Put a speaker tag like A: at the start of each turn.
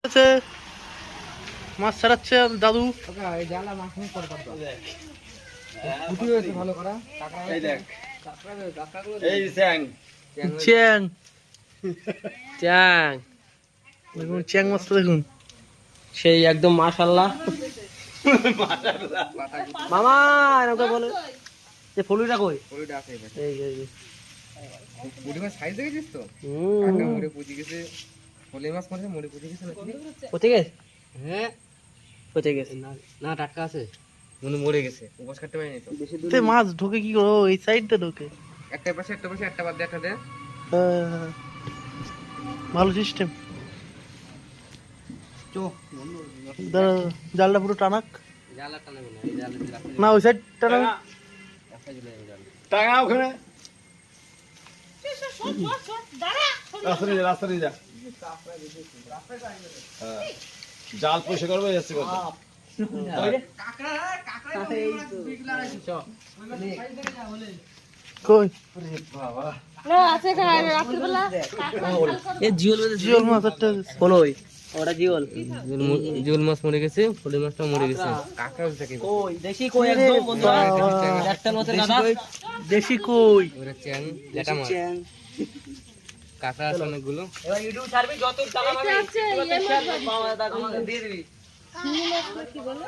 A: আছে মাছ ছাড়াচ্ছে দাদু। চ্যাং চ্যাং দেখুন, চ্যাং মাছটা দেখুন, সেই একদম মাশাআল্লাহ। মামা ওকে বলে যে ফলুটা কই? ফলুটা আছে এই যে পুঁটি মাছ সাইজ দেখেছিস তো? কাকা মুড়ে পুঁজি গেছে, ফলি মাছ মারছে মুড়ে পুঁজি গেছে নাকি? কোথা গেছে? হ্যাঁ কোথা গেছে? না টাটকা আছে, মনে মরে গেছে, উপোস কাটতে পারিনি তো। বেশি দূরে মাছ ঢোকে কি করো? এই সাইডটা ঢোকে, একটা পাশে একটা বাদ দিয়ে একটা দে। ভালো সিস্টেম। জালটা পুরো টানাক, না ওই সাইড টানা, টাঙা ওখানে রাস্তা নিয়ে যা, জাল পয়সা করবে যাচ্ছে কত কই জিওল মাছ একটা কই? ওটা জিওল, জিওল মাছ মরে গেছে, ফলি মাছটা মরে গেছে। কই দেশি কই একদম বন্ধুরা, একটা মাছের দাদা দেশি কই, ওরে চ্যাং লেটা মাছ, কাঁকড়া আছে অনেকগুলো। এবার ইউটিউব ছাড়বি, যত টাকা পাবি দিয়ে দিবি। কি বলে